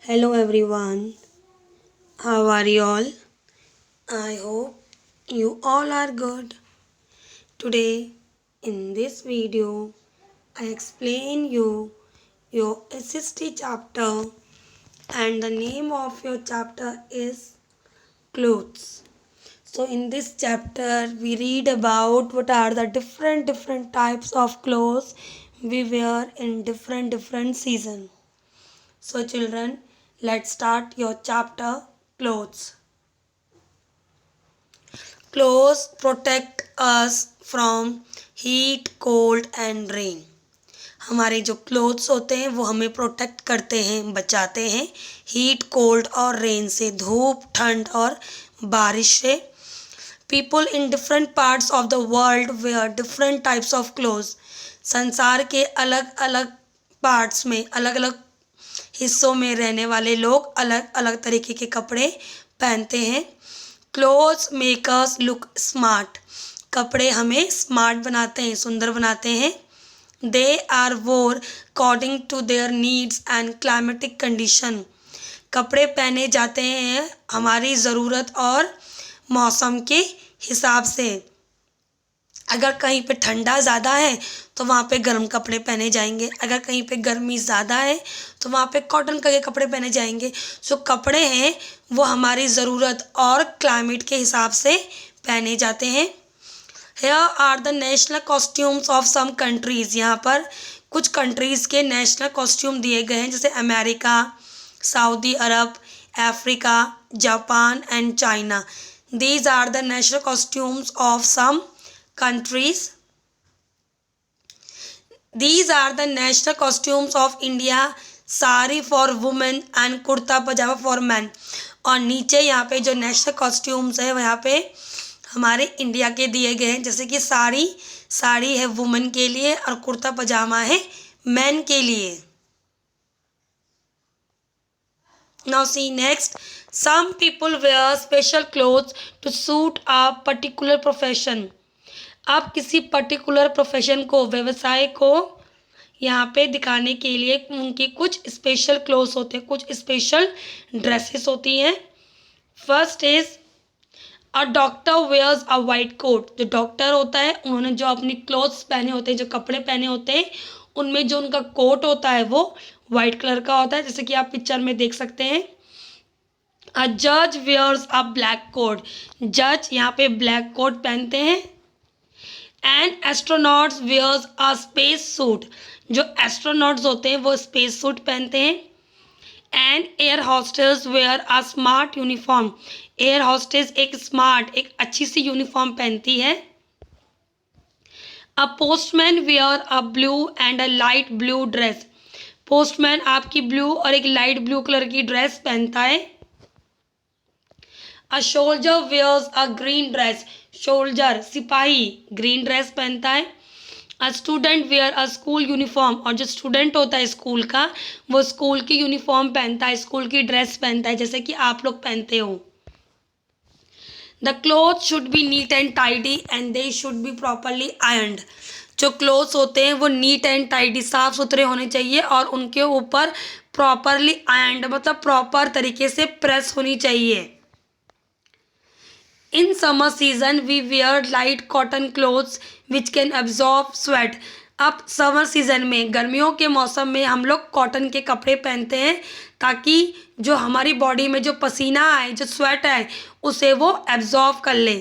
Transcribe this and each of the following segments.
Hello everyone, how are you all? I hope you all are good. Today in this video I explain you your SST chapter and the name of your chapter is clothes. So in this chapter we read about what are the different types of clothes we wear in different season. So children, let's start your chapter clothes. Clothes protect us from heat, cold and rain. हमारे जो clothes होते हैं वो हमें protect करते हैं, बचाते हैं हीट, कोल्ड और रेन से, धूप, ठंड और बारिश से. People in different parts of the world wear different types of clothes. संसार के अलग अलग पार्ट्स में, अलग अलग हिस्सों में रहने वाले लोग अलग अलग तरीके के कपड़े पहनते हैं. Clothes make us look smart. कपड़े हमें स्मार्ट बनाते हैं, सुंदर बनाते हैं. They are wore according to their needs and climatic condition. कपड़े पहने जाते हैं हमारी ज़रूरत और मौसम के हिसाब से. अगर कहीं पे ठंडा ज़्यादा है तो वहाँ पे गर्म कपड़े पहने जाएंगे. अगर कहीं पे गर्मी ज़्यादा है तो वहाँ पे कॉटन के कपड़े पहने जाएंगे. जो कपड़े हैं वो हमारी ज़रूरत और क्लाइमेट के हिसाब से पहने जाते हैं. Here are the national costumes of some countries. यहाँ पर कुछ कंट्रीज़ के नेशनल कॉस्ट्यूम दिए गए हैं, जैसे America, Saudi Arab, Africa, Japan and China. These are the national costumes of some countries. These are the national costumes of India. Sari for women and kurta pyjama for man. और नीचे यहाँ पे जो नेशनल कॉस्ट्यूम्स है वो यहाँ पे हमारे इंडिया के दिए गए हैं, जैसे कि साड़ी है वुमेन के लिए और कुर्ता पजामा है मैन के लिए. Now see next. Some people wear special clothes to suit a particular profession. आप किसी पर्टिकुलर प्रोफेशन को, व्यवसाय को यहाँ पे दिखाने के लिए उनकी कुछ स्पेशल क्लोथ्स होते हैं, कुछ स्पेशल ड्रेसेस होती हैं. First is a doctor wears a white coat. जो डॉक्टर होता है उन्होंने जो अपनी क्लोथ्स पहने होते हैं, जो कपड़े पहने होते हैं, उनमें जो उनका कोट होता है वो वाइट कलर का होता है, जैसे कि आप पिक्चर में देख सकते हैं. अ जज वेयर्स अ ब्लैक कोट. जज यहाँ पे ब्लैक कोट पहनते हैं. And astronauts wears a space suit. जो एस्ट्रोनॉट्स होते हैं वो स्पेस सूट पहनते हैं. And air hostess wear a smart uniform. Air hostess एक अच्छी सी यूनिफॉर्म पहनती है. A postman wear a blue and a light blue dress. Postman आपकी ब्लू और एक लाइट ब्लू कलर की ड्रेस पहनता है. A soldier wears a green dress. Soldier सिपाही ग्रीन ड्रेस पहनता है. A student where a school uniform. और जो स्टूडेंट होता है स्कूल का वो स्कूल की यूनिफॉर्म पहनता है, स्कूल की ड्रेस पहनता है, जैसे कि आप लोग पहनते हो. The cloth should be neat and tidy and they should be properly ironed. जो क्लोथ्स होते हैं वो नीट एंड टाइडी, साफ सुथरे होने चाहिए और उनके ऊपर प्रॉपरली आयर्नड मतलब प्रॉपर तरीके से प्रेस होनी चाहिए. In summer season we wear light cotton clothes which can absorb sweat. अब समर सीज़न में, गर्मियों के मौसम में हम लोग कॉटन के कपड़े पहनते हैं ताकि जो हमारी बॉडी में जो पसीना आए, जो स्वेट आए, उसे वो एब्जॉर्ब कर ले.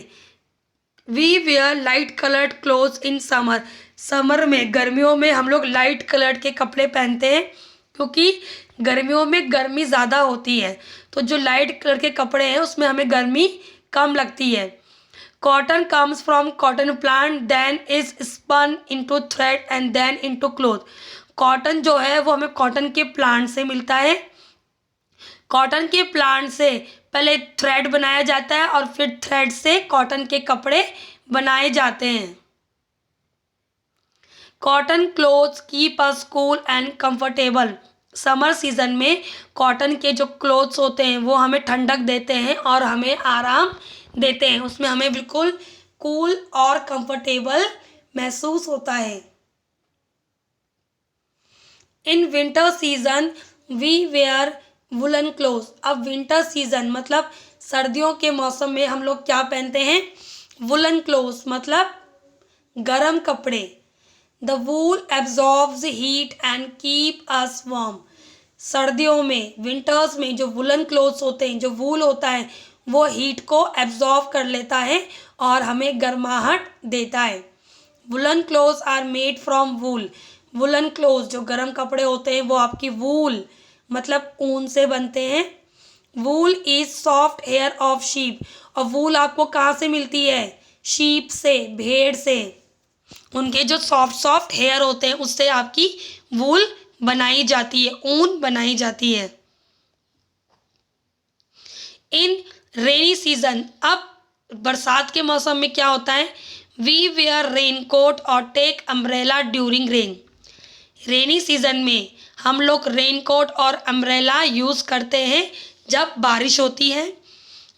We wear light coloured clothes in summer. Summer में, गर्मियों में हम लोग लाइट कलर्ड के कपड़े पहनते हैं क्योंकि गर्मियों में गर्मी ज़्यादा होती है, तो जो लाइट कलर के कपड़े हैं उसमें हमें गर्मी कम लगती है. Cotton comes from cotton plant then is spun into thread and then into cloth. Cotton जो है वो हमें कॉटन के प्लांट से मिलता है. कॉटन के प्लांट से पहले थ्रेड बनाया जाता है और फिर थ्रेड से कॉटन के कपड़े बनाए जाते हैं. Cotton clothes keep us cool and comfortable. Summer season में कॉटन के जो क्लोथ्स होते हैं वो हमें ठंडक देते हैं और हमें आराम देते हैं, उसमें हमें बिल्कुल कूल और कंफर्टेबल महसूस होता है. In winter season we wear woollen cloth. अब विंटर सीजन मतलब सर्दियों के मौसम में हम लोग क्या पहनते हैं, वुलन क्लोथ मतलब गरम कपड़े। The wool absorbs heat and keep us warm. सर्दियों में, विंटर्स में जो वुलन क्लोथ्स होते हैं, जो वूल होता है, वो हीट को एब्जॉर्ब कर लेता है और हमें गर्माहट देता है। Woollen clothes are made from wool. Woollen clothes जो गर्म कपड़े होते हैं वो आपकी वूल मतलब ऊन से बनते हैं। Wool is soft hair of sheep. और वूल आपको कहाँ से मिलती है, शीप से, भेड़ से। उनके जो सॉफ्ट सॉफ्ट हेयर होते हैं उससे आपकी वूल बनाई जाती है, ऊन बनाई जाती है। इन रेनी सीजन, अब बरसात के मौसम में क्या होता है, वी वेयर रेनकोट और take umbrella during rain. Rainy season में हम लोग रेनकोट और अम्ब्रेला यूज़ करते हैं जब बारिश होती है।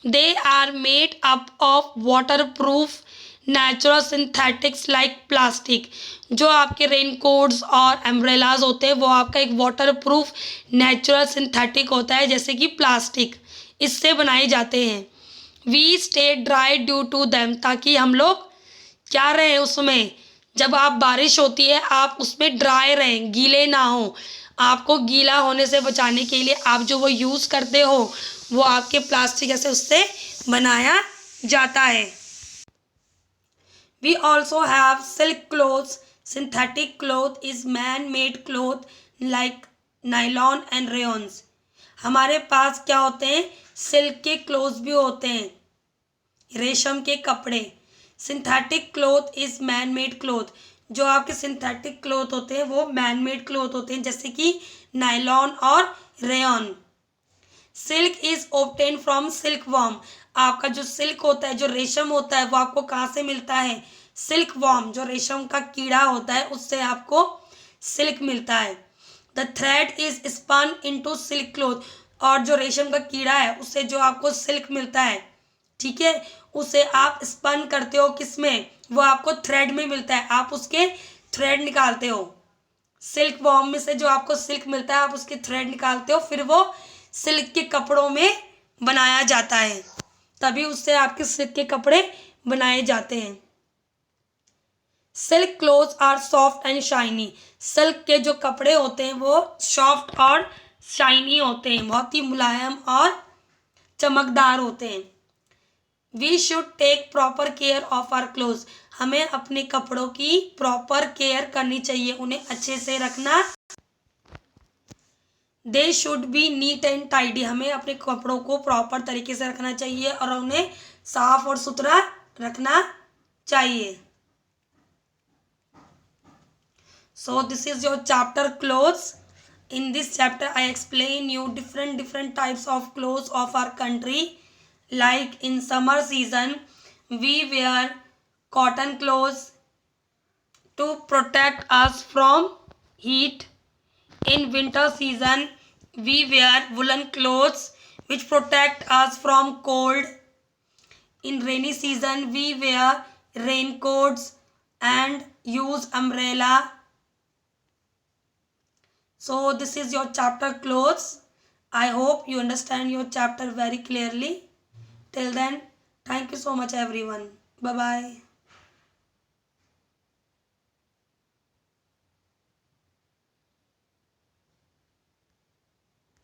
They are made up of waterproof natural synthetics like plastic. जो आपके रेनकोट्स और अम्ब्रेलाज होते हैं वो आपका एक वाटर प्रूफ नेचुरल सिंथेटिक होता है, जैसे कि प्लास्टिक, इससे बनाए जाते हैं। We stay dry due to them, ताकि हम लोग क्या रहें उसमें, जब आप बारिश होती है आप उसमें ड्राई रहें, गीले ना हो। आपको गीला होने से बचाने के लिए आप जो वो यूज़ करते हो वो आपके प्लास्टिक ऐसे उससे बनाया जाता है। We also have silk clothes. Synthetic cloth is man made cloth like nylon and rayons. हमारे पास क्या होते हैं, सिल्क के क्लोथ्स भी होते हैं, रेशम के कपड़े। Synthetic cloth is man made cloth. जो आपके सिंथेटिक क्लोथ होते हैं वो मैन मेड क्लोथ होते हैं, जैसे कि नायलॉन और rayon. Silk is obtain from silk worm. आपका जो सिल्क होता है, जो रेशम होता है, वो आपको कहाँ से मिलता है, सिल्क वॉर्म, जो रेशम का कीड़ा होता है उससे आपको सिल्क मिलता है। The thread is spun into silk cloth. और जो रेशम का कीड़ा है उससे जो आपको सिल्क मिलता है, ठीक है, उसे आप स्पन करते हो किसमें, वो आपको थ्रेड में मिलता है, आप उसके थ्रेड निकालते हो। सिल्क वॉर्म में से जो आपको सिल्क मिलता है आप उसके थ्रेड निकालते हो, फिर वो सिल्क के कपड़ों में बनाया जाता है, तभी उससे आपके सिल्क के कपड़े बनाए जाते हैं। Silk clothes are soft and shiny. Silk के जो कपड़े होते हैं वो सॉफ्ट और शाइनी होते हैं, बहुत ही मुलायम और चमकदार होते हैं। We should take proper care of our clothes. हमें अपने कपड़ों की प्रॉपर केयर करनी चाहिए, उन्हें अच्छे से रखना। दे should be neat and tidy. हमें अपने कपड़ों को प्रॉपर तरीके से रखना चाहिए और उन्हें साफ और सुथरा रखना चाहिए। So this is your chapter clothes. In this chapter I explain you different types of clothes of our country. Like in summer season we wear cotton clothes to protect us from heat. In winter season we wear woolen clothes which protect us from cold. In rainy season we wear raincoats and use umbrella. So this is your chapter clothes. I hope you understand your chapter very clearly. Till then, thank you so much everyone. Bye bye.